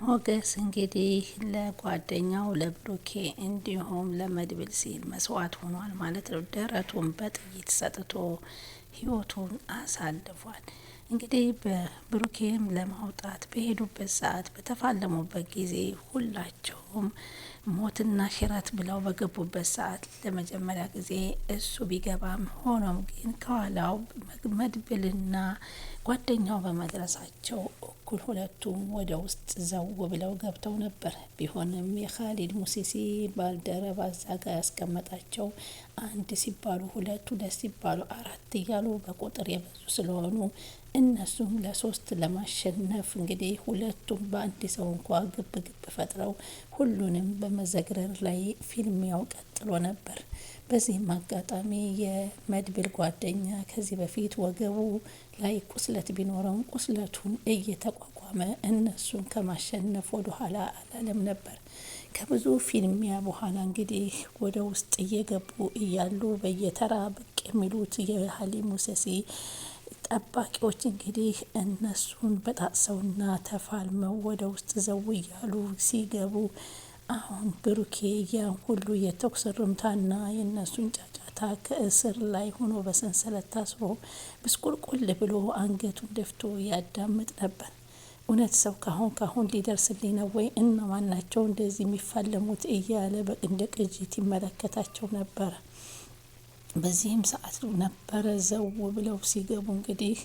ሞገስ እንግዲህ ለጓደኛው ለብሩኬ እንዲሁም ለመድብል ሲል መስዋዕት ሆኗል ማለት ነው። ደረቱን በጥይት ሰጥቶ ህይወቱን አሳልፏል። እንግዲህ በብሩኬም ለማውጣት በሄዱበት ሰዓት በተፋለሙበት ጊዜ ሁላቸውም ሞትና ሽረት ብለው በገቡበት ሰዓት ለመጀመሪያ ጊዜ እሱ ቢገባም ሆኖም ግን ከኋላው መድብልና ጓደኛው በመድረሳቸው እኩል ሁለቱም ወደ ውስጥ ዘው ብለው ገብተው ነበር። ቢሆንም የካሊድ ሙሲሲ ባልደረባ እዛ ጋ ያስቀመጣቸው አንድ ሲባሉ ሁለት ሲባሉ አራት እያሉ በቁጥር የበዙ ስለሆኑ እነሱም ለሶስት ለማሸነፍ እንግዲህ ሁለቱም በአንድ ሰው እንኳ ግብ ግብ ፈጥረው ሁሉንም በመዘግረር ላይ ፊልሚያው ቀጥሎ ነበር። በዚህም አጋጣሚ የመድብል ጓደኛ ከዚህ በፊት ወገቡ ላይ ቁስለት ቢኖረውም ቁስለቱን እየተቋቋመ እነሱን ከማሸነፍ ወደ ኋላ አላለም ነበር። ከብዙ ፊልሚያ በኋላ እንግዲህ ወደ ውስጥ እየገቡ እያሉ በየተራ ብቅ የሚሉት የሀሊሙ ሙሰሲ ጠባቂዎች እንግዲህ እነሱን በጣሰውና ተፋልመው ወደ ውስጥ ዘው እያሉ ሲገቡ አሁን ብሩኬ ያን ሁሉ የተኩስ ርምታና የእነሱን ጫጫታ ከእስር ላይ ሆኖ በሰንሰለት ታስሮ ብስቁልቁል ብሎ አንገቱን ደፍቶ ያዳምጥ ነበር። እውነት ሰው ካሁን ሊደርስልኝ ነው ወይ? እነማን ናቸው እንደዚህ የሚፋለሙት? እያለ እንደ ቅጂት ይመለከታቸው ነበረ። በዚህም ሰዓት ነበረ ዘው ብለው ሲገቡ እንግዲህ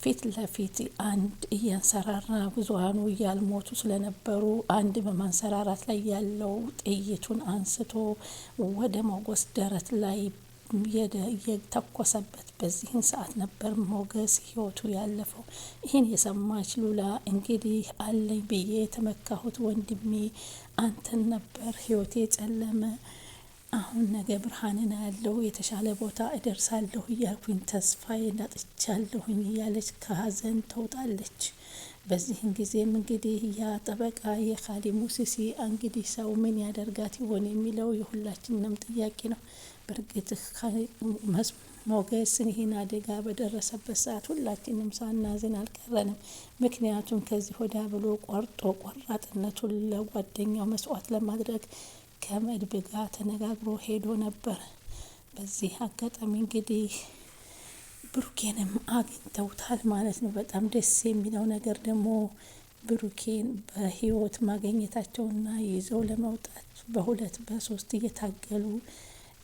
ፊት ለፊት አንድ እያንሰራራ ብዙሃኑ እያልሞቱ ስለነበሩ አንድ በማንሰራራት ላይ ያለው ጥይቱን አንስቶ ወደ ሞገስ ደረት ላይ የተኮሰበት። በዚህን ሰዓት ነበር ሞገስ ህይወቱ ያለፈው። ይህን የሰማች ሉላ እንግዲህ አለኝ ብዬ የተመካሁት ወንድሜ አንተን ነበር፣ ህይወቴ ጨለመ፣ አሁን ነገ ብርሃንን ያለው የተሻለ ቦታ እደርሳለሁ እያልኩኝ ተስፋዬ ናጥቻለሁኝ እያለች ከሀዘን ተውጣለች። በዚህን ጊዜም እንግዲህ ያ ጠበቃ የካሊድ ሙሲሲ እንግዲህ ሰው ምን ያደርጋት ይሆን የሚለው የሁላችንም ጥያቄ ነው። በእርግጥ ሞገስን ይህን አደጋ በደረሰበት ሰዓት ሁላችንም ሳናዝን አልቀረንም። ምክንያቱም ከዚህ ወዳ ብሎ ቆራጥነቱን ለጓደኛው መስዋዕት ለማድረግ ከመድብል ጋር ተነጋግሮ ሄዶ ነበር። በዚህ አጋጣሚ እንግዲህ ብሩኬንም አግኝተውታል ማለት ነው። በጣም ደስ የሚለው ነገር ደግሞ ብሩኬን በህይወት ማግኘታቸውና ይዘው ለመውጣት በሁለት በሶስት እየታገሉ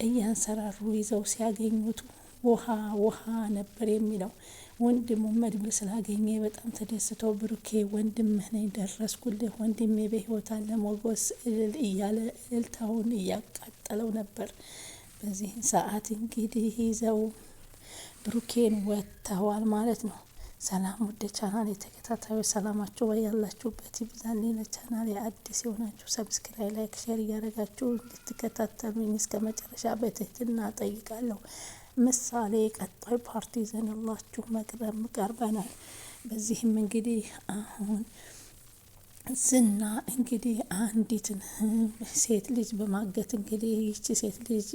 እያንሰራሩ ይዘው ሲያገኙት ውሃ ነበር የሚለው። ወንድሙ መድብል ስላገኘ በጣም ተደስተው ብሩኬ ወንድምህ ነኝ፣ ደረስኩልህ ወንድሜ በህይወት አለ፣ ሞገስ እልል እያለ እልልታውን እያቃጠለው ነበር። በዚህ ሰዓት እንግዲህ ይዘው ብሩኬን ወጥተዋል ማለት ነው። ሰላም ወደ ቻናል የተከታታዮች ሰላማችሁ ያላችሁበት ይብዛልኝ። ለቻናል አዲስ የሆናችሁ ሰብስክራይብ፣ ላይክ፣ ሼር እያደረጋችሁ እንድትከታተሉኝ እስከ መጨረሻ በትህትና ጠይቃለሁ። ምሳሌ ቀጣይ ፓርቲ ዘንላችሁ መቅረብ ቀርበናል። በዚህም እንግዲህ አሁን ዝና እንግዲህ አንዲትን ሴት ልጅ በማገት እንግዲህ ይቺ ሴት ልጅ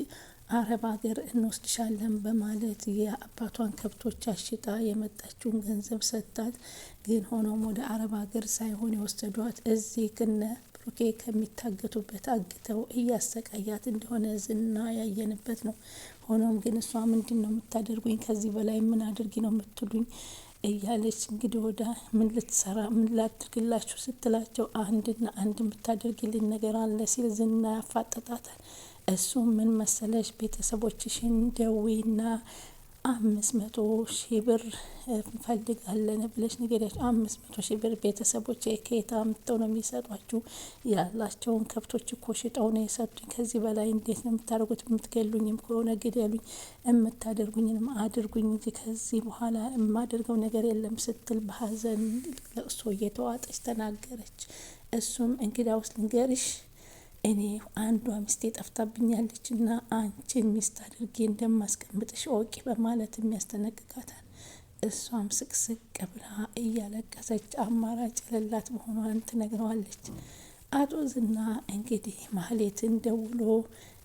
አረብ ሀገር እንወስድሻለን በማለት የአባቷን ከብቶች አሽጣ የመጣችውን ገንዘብ ሰጥታት፣ ግን ሆኖም ወደ አረብ ሀገር ሳይሆን የወሰዷት እዚህ ከነ ብሩኬ ከሚታገቱበት አግተው እያሰቃያት እንደሆነ ዝና ያየንበት ነው። ሆኖም ግን እሷ ምንድን ነው የምታደርጉኝ? ከዚህ በላይ ምን አድርጊ ነው የምትሉኝ? እያለች እንግዲህ ወዳ ምን ልትሰራ ምን ላድርግላችሁ ስትላቸው አንድና አንድ የምታደርግልኝ ነገር አለ ሲል ዝና ያፋጠጣታል። እሱም ምን መሰለሽ? ቤተሰቦችሽን ደዊና 500,000 ብር እንፈልጋለን ብለሽ ንገሪያቸው። 500,000 ብር ቤተሰቦች ከየት አምጥተው ነው የሚሰጧችሁ? ያላቸውን ከብቶች እኮ ሽጠው ነው የሰጡኝ። ከዚህ በላይ እንዴት ነው የምታደርጉት? የምትገሉኝም ከሆነ ግደሉኝ፣ የምታደርጉኝንም አድርጉኝ እንጂ ከዚህ በኋላ የማደርገው ነገር የለም ስትል በሀዘን ለቅሶ እየተዋጠች ተናገረች። እሱም እንግዳውስ ልንገርሽ፣ እኔ አንዷ ሚስቴ ጠፍታብኛለች እና አንቺን ሚስት አድርጌ እንደማስቀምጥሽ ወቂ በማለት የሚያስጠነቅቃታል። እሷም ስቅስቅ ብላ እያለቀሰች አማራጭ የሌላት መሆኗን ትነግረዋለች። አቶ ዝና እንግዲህ ማህሌትን ደውሎ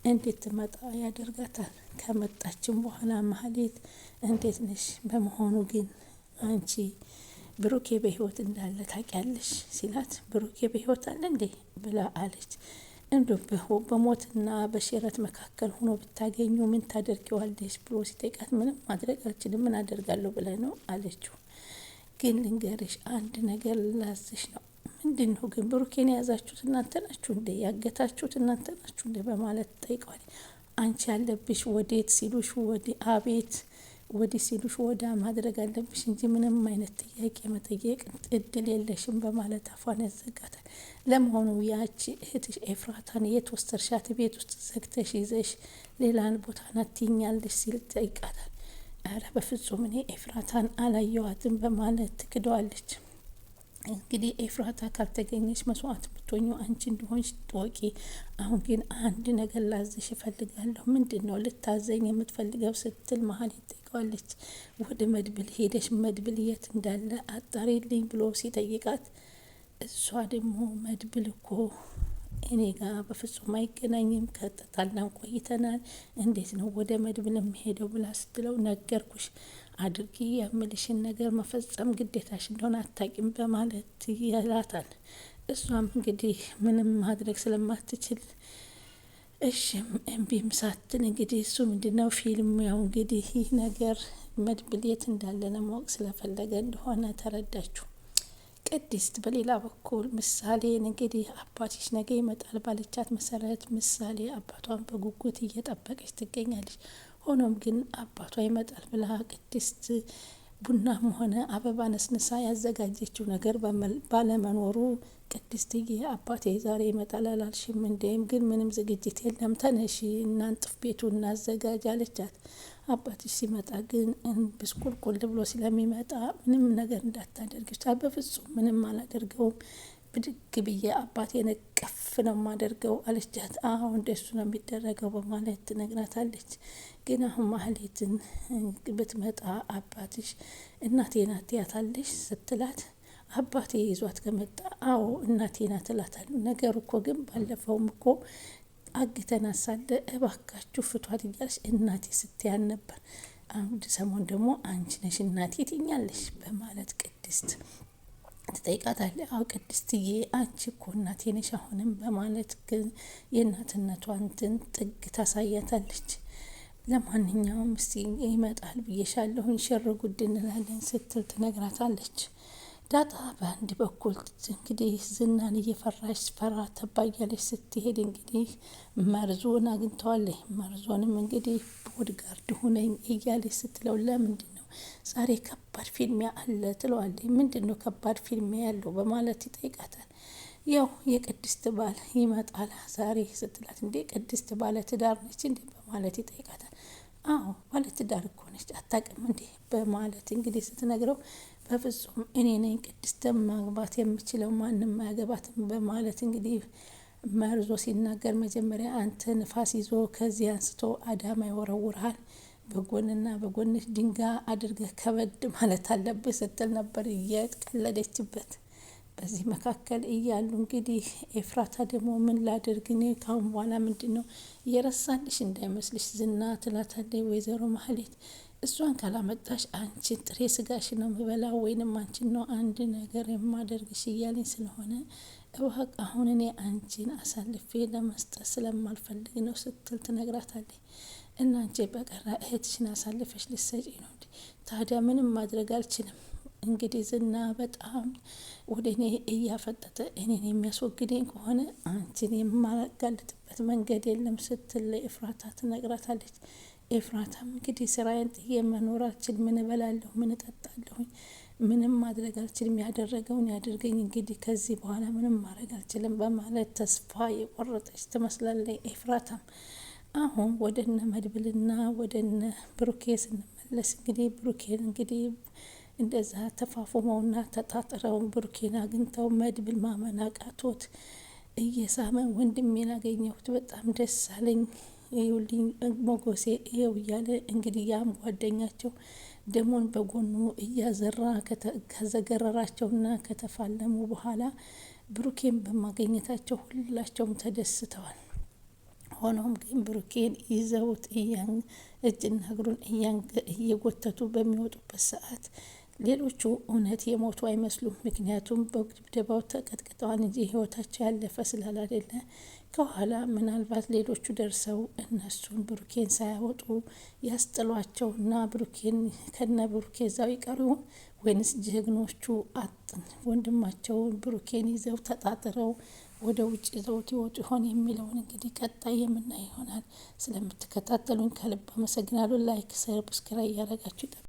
እንድትመጣ ያደርጋታል። ከመጣችም በኋላ ማህሌት እንዴት ነሽ? በመሆኑ ግን አንቺ ብሩኬ በህይወት እንዳለ ታውቂያለሽ ሲላት ብሩኬ በህይወት አለ እንዴ ብላ አለች። እንዶ በሞትና በሽረት መካከል ሆኖ ብታገኙ ምን ታደርጊዋለሽ ብሎ ሲጠይቃት ምንም ማድረግ አልችልም ምን አደርጋለሁ ብለህ ነው አለችው። ግን ልንገርሽ አንድ ነገር ላዝሽ ነው። ምንድን ነው ግን ብሩኬን የያዛችሁት እናንተ ናችሁ እንዴ? ያገታችሁት እናንተ ናችሁ እንዴ? በማለት ጠይቀዋል። አንቺ ያለብሽ ወዴት ሲሉሽ ወደ አቤት፣ ወደ ሲሉሽ ወዳ ማድረግ አለብሽ እንጂ ምንም አይነት ጥያቄ መጠየቅ እድል የለሽም በማለት አፏን ያዘጋታል። ለመሆኑ ያቺ እህትሽ ኤፍራታን የት ወሰድሻት? ቤት ውስጥ ዘግተሽ ይዘሽ ሌላን ቦታ ናት ትይኛለሽ ሲል ጠይቃታል። ኧረ በፍጹም እኔ ኤፍራታን አላየዋትም በማለት ትክደዋለች። እንግዲህ ኤፍራታ ካልተገኘች መስዋዕት ብትሆኚ አንቺ እንደሆንሽ ትወቂ። አሁን ግን አንድ ነገር ላዝሽ እፈልጋለሁ። ምንድን ነው ልታዘኝ የምትፈልገው ስትል መሀል ይጠይቀዋለች። ወደ መድብል ሄደሽ መድብል የት እንዳለ አጣሪልኝ ብሎ ሲጠይቃት እሷ ደግሞ መድብል እኮ እኔ ጋር በፍጹም አይገናኝም፣ ከተጣላን ቆይተናል፣ እንዴት ነው ወደ መድብል የሚሄደው ብላ ስትለው ነገርኩሽ አድርጊ የምልሽን ነገር መፈጸም ግዴታሽ እንደሆነ አታቂም በማለት ይላታል። እሷም እንግዲህ ምንም ማድረግ ስለማትችል እሽም እምቢም ሳትን እንግዲህ እሱ ምንድነው ፊልም ያው እንግዲህ ይህ ነገር መድብል የት እንዳለ ለማወቅ ስለፈለገ እንደሆነ ተረዳችሁ። ቅድስት በሌላ በኩል ምሳሌን እንግዲህ አባትሽ ነገ ይመጣል ባለቻት መሰረት ምሳሌ አባቷን በጉጉት እየጠበቀች ትገኛለች። ሆኖም ግን አባቷ ይመጣል ብላ ቅድስት ቡናም ሆነ አበባ ነስንሳ ያዘጋጀችው ነገር ባለመኖሩ ቅድስትዬ አባቴ ዛሬ ይመጣል አላልሽም እንዴም? ግን ምንም ዝግጅት የለም ተነሺ እናንጥፍ ቤቱ እናዘጋጅ አለቻት። አባትሽ ሲመጣ ግን ብስቁልቁል ብሎ ስለሚመጣ ምንም ነገር እንዳታደርግቻ። በፍጹም ምንም አላደርገውም ብድግ ብዬ አባቴን እቅፍ ነው ማደርገው አለቻት። አሁን እንደሱ ነው የሚደረገው በማለት ትነግራታለች። ግን አሁን ማህሌትን ብትመጣ አባትሽ እናቴ ናት ያታለሽ ስትላት አባቴ ይዟት ከመጣ አዎ እናቴ ናት እላታል። ነገሩ እኮ ግን ባለፈውም እኮ አግተን ሳለ እባካችሁ ፍቷት እያለች እናቴ ስትያን ነበር። አንድ ሰሞን ደግሞ አንቺ ነሽ እናቴ ትኛለሽ በማለት ቅድስት ትጠይቃታለች። አዎ ቅድስትዬ አንቺ እኮ እናቴ ነሽ አሁንም በማለት ግን የእናትነቷን ጥግ ታሳያታለች። ለማንኛውም እስቲ ይመጣል ብዬሻለሁኝ ሸር ጉድ እንላለን ስትል ትነግራታለች። ዳጣ በአንድ በኩል እንግዲህ ዝናን እየፈራሽ ፈራ ተባያለች ስትሄድ እንግዲህ መርዞን አግኝተዋለች። መርዞንም እንግዲህ ቦድጋርድ ሁነኝ እያለች ስትለው ለምንድን ነው ዛሬ ከባድ ፊልሚያ አለ ትለዋለች። ምንድን ነው ከባድ ፊልሚያ ያለው በማለት ይጠይቃታል። ያው የቅድስት ባል ይመጣል ዛሬ ስትላት እንዴ ቅድስት ባለ ትዳር ነች እንዴ በማለት ይጠይቃታል። አዎ ባለ ትዳር እኮ ነች አታውቅም እንዴ በማለት እንግዲህ ስትነግረው በፍጹም እኔ ነኝ ቅድስት ማግባት የምችለው ማንም አያገባትም በማለት እንግዲህ መርዞ ሲናገር መጀመሪያ አንተ ንፋስ ይዞ ከዚህ አንስቶ አዳማ ይወረውርሃል፣ በጎንና በጎንሽ ድንጋይ አድርገህ ከበድ ማለት አለብህ ስትል ነበር እየቀለደችበት። በዚህ መካከል እያሉ እንግዲህ ኤፍራታ ደግሞ ምን ላድርግ እኔ ካሁን በኋላ ምንድን ነው እየረሳልሽ እንዳይመስልሽ ዝና ትላታለች ወይዘሮ ማህሌት። እሷን ካላመጣሽ አንቺን ጥሬ ስጋሽ ነው ምበላ ወይንም አንቺን ነው አንድ ነገር የማደርግሽ እያለኝ ስለሆነ እባክህ አሁን እኔ አንቺን አሳልፌ ለመስጠት ስለማልፈልግ ነው ስትል ትነግራታለች። እና አንቺ በቀራ እህትሽን አሳልፈሽ ልትሰጪ ነው እንዴ? ታዲያ ምንም ማድረግ አልችልም። እንግዲህ ዝና በጣም ወደ እኔ እያፈጠጠ እኔን የሚያስወግደኝ ከሆነ አንቺን የማጋልጥበት መንገድ የለም ስትል ለኤፍራታ ትነግራታለች። ኤፍራታም እንግዲህ ስራዬን ጥዬ መኖር አልችልም፣ ምን እበላለሁ፣ ምን እጠጣለሁኝ፣ ምንም ማድረግ አልችልም፣ ያደረገውን ያድርገኝ፣ እንግዲህ ከዚህ በኋላ ምንም ማድረግ አልችልም በማለት ተስፋ የቆረጠች ትመስላለች ኤፍራታም። አሁን ወደነ መድብልና ወደነ ብሩኬ ስንመለስ እንግዲህ ብሩኬን እንግዲህ እንደዛ ተፋፉመውና ተጣጥረው ብሩኬን አግኝተው መድብል ማመን አቃቶት እየሳመ ወንድሜን አገኘሁት በጣም ደስ አለኝ ይውልኝ ሞጎሴ ይው እያለ እንግዲህ ያም ጓደኛቸው ደሞን በጎኑ እያዘራ ከዘገረራቸውና ከተፋለሙ በኋላ ብሩኬን በማገኘታቸው ሁላቸውም ተደስተዋል። ሆኖም ግን ብሩኬን ይዘውት እጅና እግሩን እየጎተቱ በሚወጡበት ሰዓት ሌሎቹ እውነት የሞቱ አይመስሉም። ምክንያቱም በድብደባው ተቀጥቅጠዋል እንጂ ህይወታቸው ያለፈ ስላላደለ ከኋላ ምናልባት ሌሎቹ ደርሰው እነሱን ብሩኬን ሳያወጡ ያስጥሏቸውና ብሩኬን ከነ ብሩኬ እዛው ይቀሩ ወይንስ ጀግኖቹ ወንድማቸውን ብሩኬን ይዘው ተጣጥረው ወደ ውጭ ይዘውት ይወጡ ይሆን የሚለውን እንግዲህ ቀጣይ የምናይ ይሆናል። ስለምትከታተሉኝ ከልብ አመሰግናለሁ። ላይክ፣ ሰብስክራይብ እያደረጋችሁ